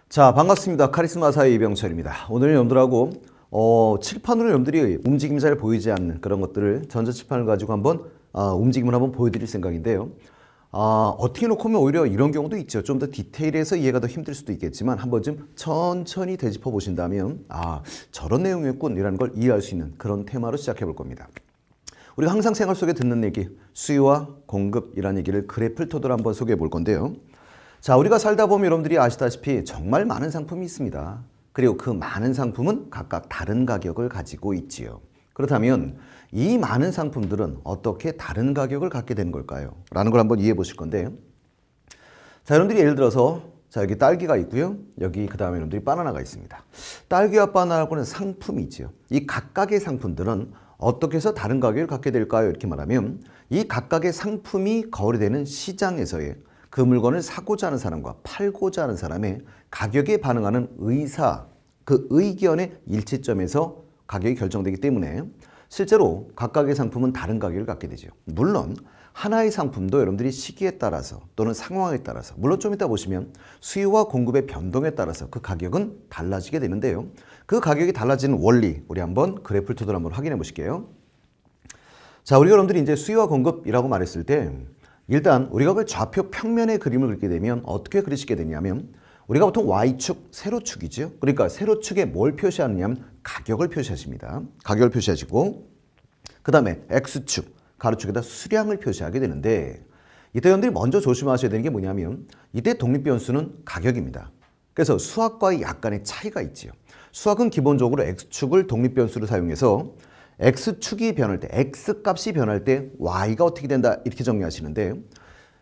자, 반갑습니다. 카리스마사의 이병철입니다. 오늘 여러분들하고 칠판으로 여러분들이 움직임이 잘 보이지 않는 그런 것들을 전자칠판을 가지고 한번 움직임을 한번 보여드릴 생각인데요. 어떻게 놓고 보면 오히려 이런 경우도 있죠. 좀 더 디테일해서 이해가 더 힘들 수도 있겠지만 한번 좀 천천히 되짚어 보신다면 저런 내용이었군이라는 걸 이해할 수 있는 그런 테마로 시작해 볼 겁니다. 우리가 항상 생활 속에 듣는 얘기, 수요와 공급이라는 얘기를 그래프를 토대로 한번 소개해 볼 건데요. 자, 우리가 살다 보면 여러분들이 아시다시피 정말 많은 상품이 있습니다. 그리고 그 많은 상품은 각각 다른 가격을 가지고 있지요. 그렇다면 이 많은 상품들은 어떻게 다른 가격을 갖게 되는 걸까요? 라는 걸 한번 이해해 보실 건데, 자, 여러분들이 예를 들어서 자, 여기 딸기가 있고요. 여기 그 다음에 여러분들이 바나나가 있습니다. 딸기와 바나나하고는 상품이 있죠. 이 각각의 상품들은 어떻게 해서 다른 가격을 갖게 될까요? 이렇게 말하면 이 각각의 상품이 거래되는 시장에서의 그 물건을 사고자 하는 사람과 팔고자 하는 사람의 가격에 반응하는 의사, 그 의견의 일치점에서 가격이 결정되기 때문에 실제로 각각의 상품은 다른 가격을 갖게 되죠. 물론 하나의 상품도 여러분들이 시기에 따라서 또는 상황에 따라서, 물론 좀 이따 보시면 수요와 공급의 변동에 따라서 그 가격은 달라지게 되는데요. 그 가격이 달라지는 원리, 우리 한번 그래프를 토대로 한번 확인해 보실게요. 자, 우리 여러분들이 이제 수요와 공급이라고 말했을 때 일단 우리가 그 좌표 평면의 그림을 그리게 되면 어떻게 그리시게 되냐면 우리가 보통 Y축, 세로축이죠. 그러니까 세로축에 뭘 표시하느냐면 가격을 표시하십니다. 가격을 표시하시고 그 다음에 X축, 가로축에다 수량을 표시하게 되는데 이때 여러분들이 먼저 조심하셔야 되는 게 뭐냐면 이때 독립변수는 가격입니다. 그래서 수학과의 약간의 차이가 있지요. 수학은 기본적으로 X축을 독립변수로 사용해서 X축이 변할 때, X값이 변할 때 Y가 어떻게 된다 이렇게 정리하시는데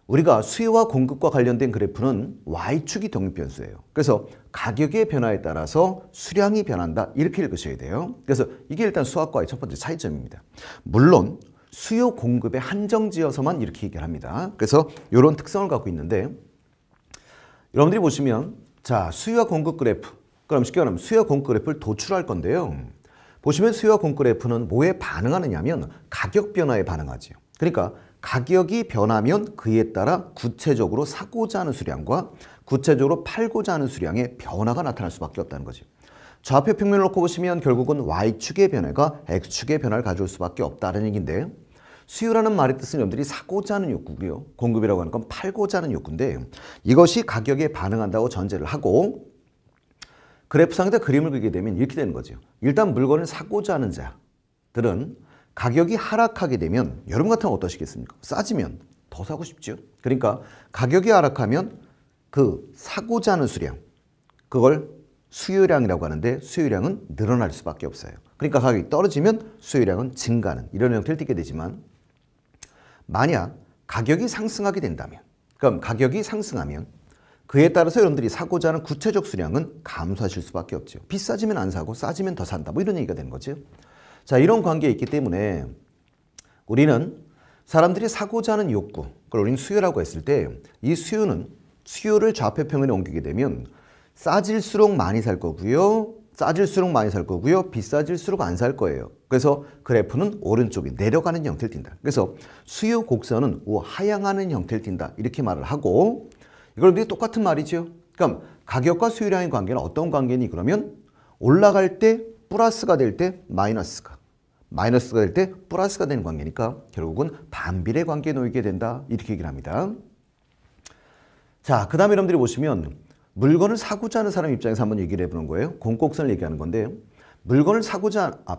우리가 수요와 공급과 관련된 그래프는 Y축이 독립변수예요. 그래서 가격의 변화에 따라서 수량이 변한다 이렇게 읽으셔야 돼요. 그래서 이게 일단 수학과의 첫 번째 차이점입니다. 물론 수요 공급에 한정지어서만 이렇게 얘기를 합니다. 그래서 이런 특성을 갖고 있는데 여러분들이 보시면 자, 수요와 공급 그래프, 그럼 쉽게 말하면 수요와 공급 그래프를 도출할 건데요. 보시면 수요와 공급 그래프는 뭐에 반응하느냐면 가격 변화에 반응하지요. 그러니까 가격이 변하면 그에 따라 구체적으로 사고자 하는 수량과 구체적으로 팔고자 하는 수량의 변화가 나타날 수밖에 없다는 거죠. 좌표 평면을 놓고 보시면 결국은 Y축의 변화가 X축의 변화를 가져올 수밖에 없다는 얘기인데 수요라는 말의 뜻은 여러분들이 사고자 하는 욕구고요. 공급이라고 하는 건 팔고자 하는 욕구인데 이것이 가격에 반응한다고 전제를 하고 그래프상에다 그림을 그리게 되면 이렇게 되는 거죠. 일단 물건을 사고자 하는 자들은 가격이 하락하게 되면 여러분 같으면 어떠시겠습니까? 싸지면 더 사고 싶죠. 그러니까 가격이 하락하면 그 사고자 하는 수량, 그걸 수요량이라고 하는데 수요량은 늘어날 수밖에 없어요. 그러니까 가격이 떨어지면 수요량은 증가하는 이런 형태를 띠게 되지만 만약 가격이 상승하게 된다면, 그럼 가격이 상승하면 그에 따라서 여러분들이 사고자 하는 구체적 수량은 감소하실 수밖에 없죠. 비싸지면 안 사고 싸지면 더 산다. 뭐 이런 얘기가 되는 거죠. 자, 이런 관계에 있기 때문에 우리는 사람들이 사고자 하는 욕구, 그걸 우리는 수요라고 했을 때 이 수요를 좌표 평면에 옮기게 되면 싸질수록 많이 살 거고요. 싸질수록 많이 살 거고요. 비싸질수록 안 살 거예요. 그래서 그래프는 오른쪽이 내려가는 형태를 띈다. 그래서 수요 곡선은 하향하는 형태를 띈다. 이렇게 말을 하고 이걸 우리 똑같은 말이죠. 그럼 가격과 수요량의 관계는 어떤 관계니? 그러면 올라갈 때 플러스가 될 때 마이너스가 될 때 플러스가 되는 관계니까 결국은 반비례 관계에 놓이게 된다. 이렇게 얘기를 합니다. 자, 그 다음에 여러분들이 보시면 물건을 사고자 하는 사람 입장에서 한번 얘기를 해보는 거예요. 공곡선을 얘기하는 건데 물건을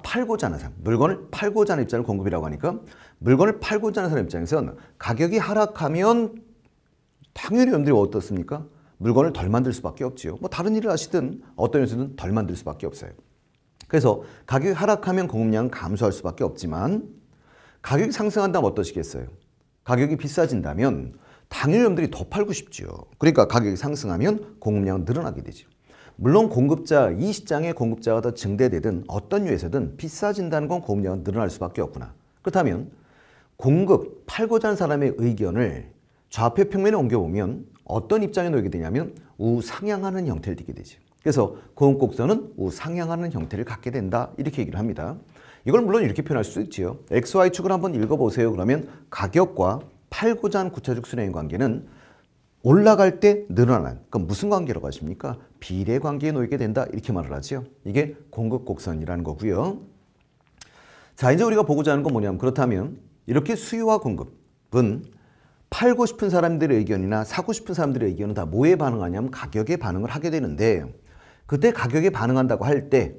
팔고자 하는 사람, 물건을 팔고자 하는 입장을 공급이라고 하니까 물건을 팔고자 하는 사람 입장에서는 가격이 하락하면 당연히 여러분들이 어떻습니까? 물건을 덜 만들 수밖에 없지요. 뭐 다른 일을 하시든 어떤 일이든 덜 만들 수밖에 없어요. 그래서 가격이 하락하면 공급량은 감소할 수밖에 없지만 가격이 상승한다면 어떠시겠어요? 가격이 비싸진다면 당연히 여러분들이 더 팔고 싶죠. 그러니까 가격이 상승하면 공급량은 늘어나게 되죠. 물론 공급자, 이 시장의 공급자가 더 증대되든 어떤 이유에서든 비싸진다는 건 공급량은 늘어날 수밖에 없구나. 그렇다면 팔고자 하는 사람의 의견을 좌표 평면에 옮겨보면 어떤 입장에 놓이게 되냐면 우상향하는 형태를 띠게 되죠. 그래서 공급곡선은 우상향하는 형태를 갖게 된다. 이렇게 얘기를 합니다. 이걸 물론 이렇게 표현할 수 있지요. XY축을 한번 읽어보세요. 그러면 가격과 팔고자 하는 구체적 수량의 관계는 올라갈 때 늘어나는, 그럼 무슨 관계라고 하십니까? 비례 관계에 놓이게 된다, 이렇게 말을 하죠. 이게 공급 곡선이라는 거고요. 자, 이제 우리가 보고자 하는 건 뭐냐면, 그렇다면 이렇게 수요와 공급은 팔고 싶은 사람들의 의견이나 사고 싶은 사람들의 의견은 다 뭐에 반응하냐면 가격에 반응을 하게 되는데, 그때 가격에 반응한다고 할 때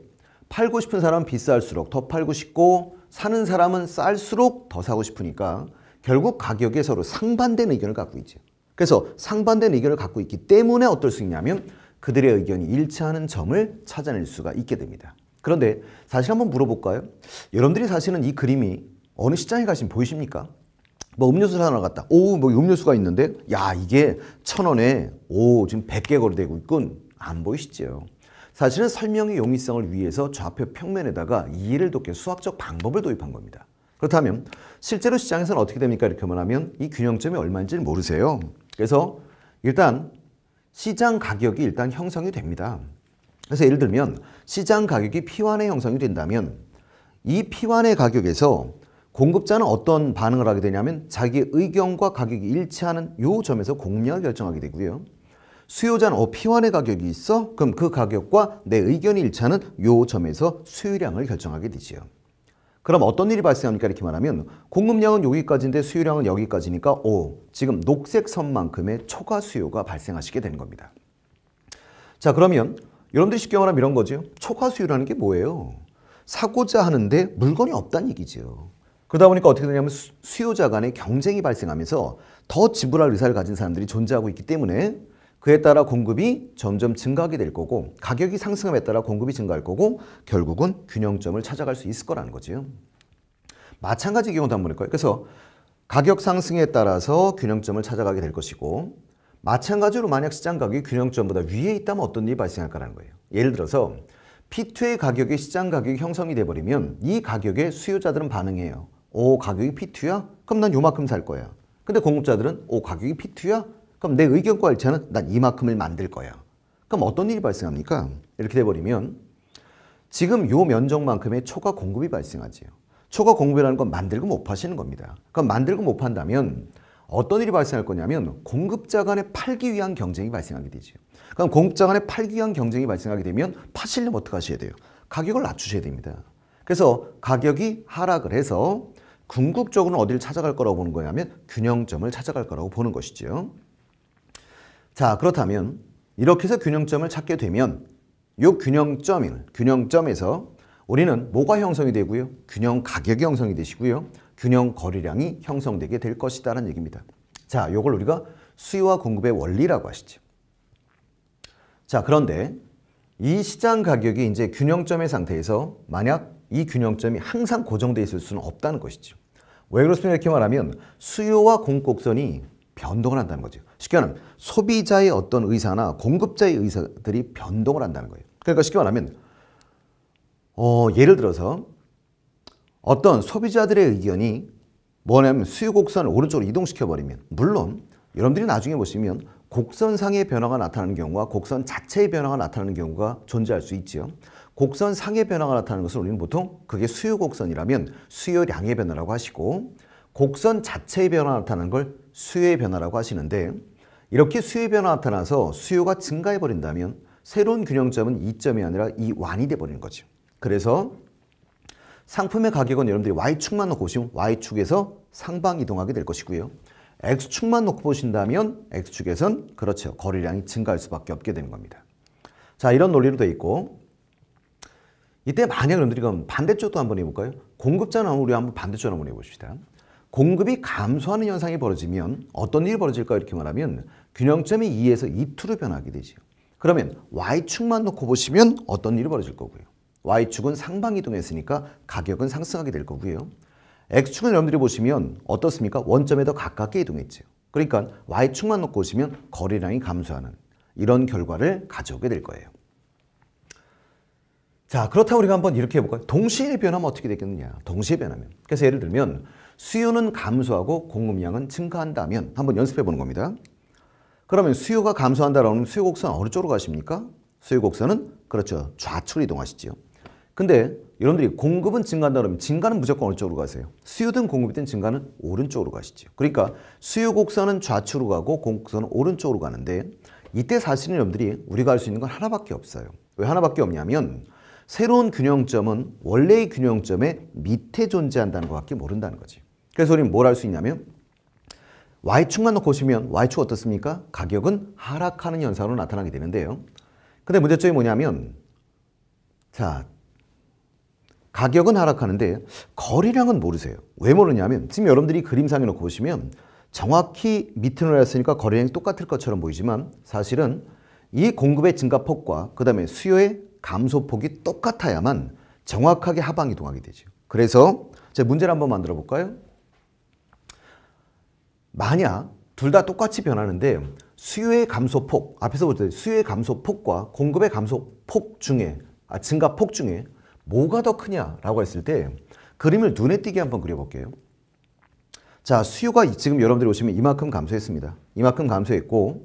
팔고 싶은 사람은 비쌀수록 더 팔고 싶고 사는 사람은 쌀수록 더 사고 싶으니까 결국 가격에 서로 상반된 의견을 갖고 있죠. 그래서 상반된 의견을 갖고 있기 때문에 어떨 수 있냐면 그들의 의견이 일치하는 점을 찾아낼 수가 있게 됩니다. 그런데 사실 한번 물어볼까요? 여러분들이 사실은 이 그림이 어느 시장에 가시면 보이십니까? 뭐 음료수 하나 갔다. 오, 뭐 음료수가 있는데, 야, 이게 1,000원에, 오, 지금 100개 거래되고 있군. 안 보이시죠? 사실은 설명의 용이성을 위해서 좌표 평면에다가 이해를 돕게 수학적 방법을 도입한 겁니다. 그렇다면 실제로 시장에서는 어떻게 됩니까? 이렇게 말하면 이 균형점이 얼마인지를 모르세요. 그래서 일단 시장 가격이 일단 형성이 됩니다. 그래서 예를 들면 시장 가격이 P1에 형성이 된다면 이 P1의 가격에서 공급자는 어떤 반응을 하게 되냐면 자기의 의견과 가격이 일치하는 요 점에서 공략을 결정하게 되고요. 수요자는 P1의 가격이 있어? 그럼 그 가격과 내 의견이 일치하는 요 점에서 수요량을 결정하게 되지요. 그럼 어떤 일이 발생합니까? 이렇게 말하면 공급량은 여기까지인데 수요량은 여기까지니까 지금 녹색 선만큼의 초과 수요가 발생하시게 되는 겁니다. 자, 그러면 여러분들이 쉽게 말하면 이런 거죠. 초과 수요라는 게 뭐예요? 사고자 하는데 물건이 없다는 얘기죠. 그러다 보니까 어떻게 되냐면 수요자 간의 경쟁이 발생하면서 더 지불할 의사를 가진 사람들이 존재하고 있기 때문에 그에 따라 공급이 점점 증가하게 될 거고 가격이 상승함에 따라 공급이 증가할 거고 결국은 균형점을 찾아갈 수 있을 거라는 거죠. 마찬가지 경우도 한번 볼까요? 그래서 가격 상승에 따라서 균형점을 찾아가게 될 것이고 마찬가지로 만약 시장 가격이 균형점보다 위에 있다면 어떤 일이 발생할까라는 거예요. 예를 들어서 P2의 가격이 시장 가격이 형성이 돼버리면 이 가격에 수요자들은 반응해요. 가격이 P2야? 그럼 난 요만큼 살 거야. 근데 공급자들은 가격이 P2야? 그럼 내 의견과 일치하는 난 이만큼을 만들 거야. 그럼 어떤 일이 발생합니까? 이렇게 돼버리면 지금 요 면적만큼의 초과 공급이 발생하지요. 초과 공급이라는 건 만들고 못 파시는 겁니다. 그럼 만들고 못 판다면 어떤 일이 발생할 거냐면 공급자 간에 팔기 위한 경쟁이 발생하게 되죠. 그럼 공급자 간에 팔기 위한 경쟁이 발생하게 되면 파시려면 어떻게 하셔야 돼요? 가격을 낮추셔야 됩니다. 그래서 가격이 하락을 해서 궁극적으로는 어디를 찾아갈 거라고 보는 거냐면 균형점을 찾아갈 거라고 보는 것이죠. 자, 그렇다면 이렇게 해서 균형점을 찾게 되면 이 균형점에서 우리는 뭐가 형성이 되고요? 균형 가격이 형성이 되시고요. 균형 거래량이 형성되게 될 것이다라는 얘기입니다. 자, 이걸 우리가 수요와 공급의 원리라고 하시죠. 자, 그런데 이 시장 가격이 이제 균형점의 상태에서 만약 이 균형점이 항상 고정되어 있을 수는 없다는 것이죠. 왜 그렇습니까? 이렇게 말하면 수요와 공급선이 변동을 한다는 거죠. 쉽게 말하면 소비자의 어떤 의사나 공급자의 의사들이 변동을 한다는 거예요. 그러니까 쉽게 말하면 예를 들어서 어떤 소비자들의 의견이 뭐냐면 수요 곡선을 오른쪽으로 이동시켜버리면 물론 여러분들이 나중에 보시면 곡선상의 변화가 나타나는 경우와 곡선 자체의 변화가 나타나는 경우가 존재할 수 있죠. 곡선상의 변화가 나타나는 것을 우리는 보통 그게 수요 곡선이라면 수요량의 변화라고 하시고 곡선 자체의 변화가 나타나는 걸 수요의 변화라고 하시는데 이렇게 수요의 변화가 나타나서 수요가 증가해버린다면 새로운 균형점은 2점이 아니라 2완이 돼버리는 거죠. 그래서 상품의 가격은 여러분들이 Y축만 놓고 보시면 Y축에서 상방 이동하게 될 것이고요. X축만 놓고 보신다면 X축에선 그렇죠. 거래량이 증가할 수밖에 없게 되는 겁니다. 자, 이런 논리로 되어 있고 이때 만약 여러분들이 그럼 반대쪽도 한번 해볼까요? 공급자는 우리 한번 반대쪽으로 한번 해봅시다. 공급이 감소하는 현상이 벌어지면 어떤 일이 벌어질까 이렇게 말하면 균형점이 2에서 2투로 변하게 되죠. 그러면 Y축만 놓고 보시면 어떤 일이 벌어질 거고요. Y축은 상방 이동했으니까 가격은 상승하게 될 거고요. X축은 여러분들이 보시면 어떻습니까? 원점에 더 가깝게 이동했죠. 그러니까 Y축만 놓고 보시면 거래량이 감소하는 이런 결과를 가져오게 될 거예요. 자, 그렇다고 우리가 한번 이렇게 해볼까요? 동시에 변하면 어떻게 되겠느냐? 동시에 변하면. 그래서 예를 들면 수요는 감소하고 공급량은 증가한다면 한번 연습해 보는 겁니다. 그러면 수요가 감소한다라면 수요 곡선 어느 쪽으로 가십니까? 수요 곡선은 그렇죠. 좌측으로 이동하시죠. 근데 여러분들이 공급은 증가한다 그러면 증가는 무조건 어느 쪽으로 가세요? 수요든 공급이든 증가는 오른쪽으로 가시죠. 그러니까 수요 곡선은 좌측으로 가고 공급 곡선은 오른쪽으로 가는데 이때 사실은 여러분들이 우리가 할 수 있는 건 하나밖에 없어요. 왜 하나밖에 없냐면 새로운 균형점은 원래의 균형점의 밑에 존재한다는 것밖에 모른다는 거지. 그래서 우리는 뭘 할 수 있냐면 Y축만 놓고 보시면 Y축 어떻습니까? 가격은 하락하는 현상으로 나타나게 되는데요. 근데 문제점이 뭐냐면 자, 가격은 하락하는데 거래량은 모르세요. 왜 모르냐면 지금 여러분들이 그림상에 놓고 보시면 정확히 밑으로 내렸으니까 거래량이 똑같을 것처럼 보이지만 사실은 이 공급의 증가폭과 그 다음에 수요의 감소폭이 똑같아야만 정확하게 하방 이동하게 되죠. 그래서 제가 문제를 한번 만들어 볼까요? 만약 둘 다 똑같이 변하는데 수요의 감소폭, 앞에서 볼 때 수요의 감소폭과 공급의 감소폭 중에 증가폭 중에 뭐가 더 크냐라고 했을 때 그림을 눈에 띄게 한번 그려볼게요. 자, 수요가 지금 여러분들이 보시면 이만큼 감소했습니다. 이만큼 감소했고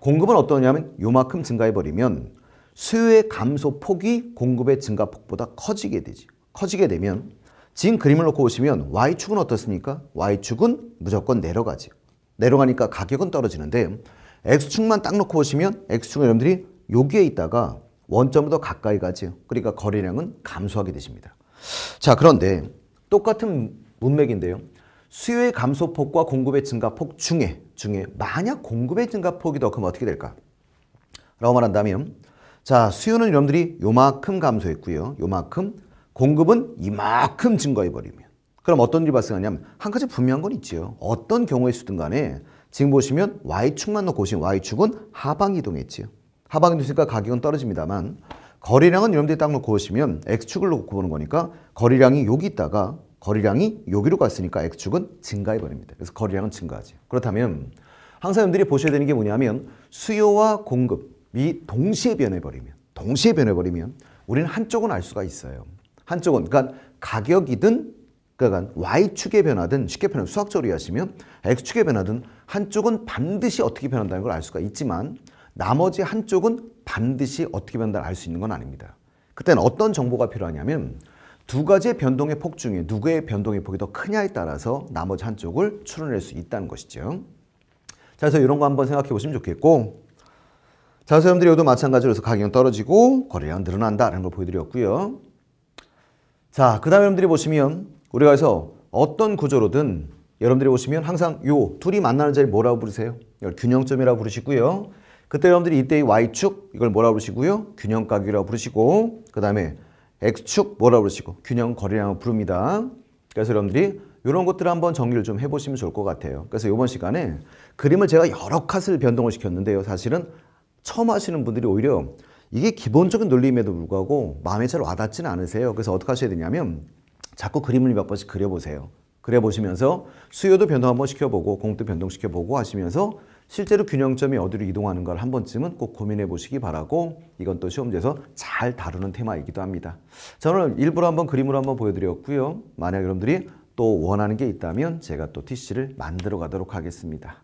공급은 어떠냐면 요만큼 증가해버리면 수요의 감소폭이 공급의 증가폭보다 커지게 되지. 커지게 되면 지금 그림을 놓고 보시면 Y축은 어떻습니까? Y축은 무조건 내려가지. 내려가니까 가격은 떨어지는데 X축만 딱 놓고 보시면 X축은 여러분들이 여기에 있다가 원점으로 더 가까이 가죠. 그러니까 거래량은 감소하게 되십니다. 자, 그런데 똑같은 문맥인데요. 수요의 감소폭과 공급의 증가폭 중에 만약 공급의 증가폭이 더 크면 어떻게 될까? 라고 말한다면 자, 수요는 여러분들이 요만큼 감소했고요. 요만큼 공급은 이만큼 증가해버리면 그럼 어떤 일이 발생하냐면 한 가지 분명한 건 있지요. 어떤 경우에 쓰든 간에 지금 보시면 Y축만 놓고 보시면 Y축은 하방 이동했지요. 하방 이동했으니까 가격은 떨어집니다만 거래량은 여러분들이 딱 놓고 보시면 X축을 놓고 보는 거니까 거래량이 여기 있다가 거래량이 여기로 갔으니까 X축은 증가해버립니다. 그래서 거래량은 증가하죠. 그렇다면 항상 여러분들이 보셔야 되는 게 뭐냐면 수요와 공급이 동시에 변해버리면 우리는 한쪽은 알 수가 있어요. 한쪽은 그러니까 가격이든 그러니까 Y축의 변화든 쉽게 표현하면 수학적으로 이해하시면 X축의 변화든 한쪽은 반드시 어떻게 변한다는 걸 알 수가 있지만 나머지 한쪽은 반드시 어떻게 변한다를 알 수 있는 건 아닙니다. 그때는 어떤 정보가 필요하냐면 두 가지의 변동의 폭 중에 누구의 변동의 폭이 더 크냐에 따라서 나머지 한쪽을 추론할 수 있다는 것이죠. 자, 그래서 이런 거 한번 생각해 보시면 좋겠고 자, 그래서 여러분들이 여기도 마찬가지로 해서 가격은 떨어지고 거래량은 늘어난다라는 걸 보여드렸고요. 자, 그 다음에 여러분들이 보시면 우리가 해서 어떤 구조로든 여러분들이 보시면 항상 요 둘이 만나는 자리 뭐라고 부르세요? 이걸 균형점이라고 부르시고요. 그때 여러분들이 이때의 Y축 이걸 뭐라고 부르시고요? 균형 가격이라고 부르시고 그 다음에 X축 뭐라고 부르시고 균형 거래량을 부릅니다. 그래서 여러분들이 이런 것들을 한번 정리를 좀 해보시면 좋을 것 같아요. 그래서 이번 시간에 그림을 제가 여러 컷을 변동을 시켰는데요. 사실은 처음 하시는 분들이 오히려 이게 기본적인 논리임에도 불구하고 마음에 잘 와닿지는 않으세요. 그래서 어떻게 하셔야 되냐면 자꾸 그림을 몇 번씩 그려보세요. 그려보시면서 수요도 변동 한번 시켜보고 공급도 변동시켜보고 하시면서 실제로 균형점이 어디로 이동하는 걸 한 번쯤은 꼭 고민해 보시기 바라고 이건 또 시험지에서 잘 다루는 테마이기도 합니다. 저는 일부러 한번 그림으로 한번 보여드렸고요. 만약 여러분들이 또 원하는 게 있다면 제가 또 TC를 만들어 가도록 하겠습니다.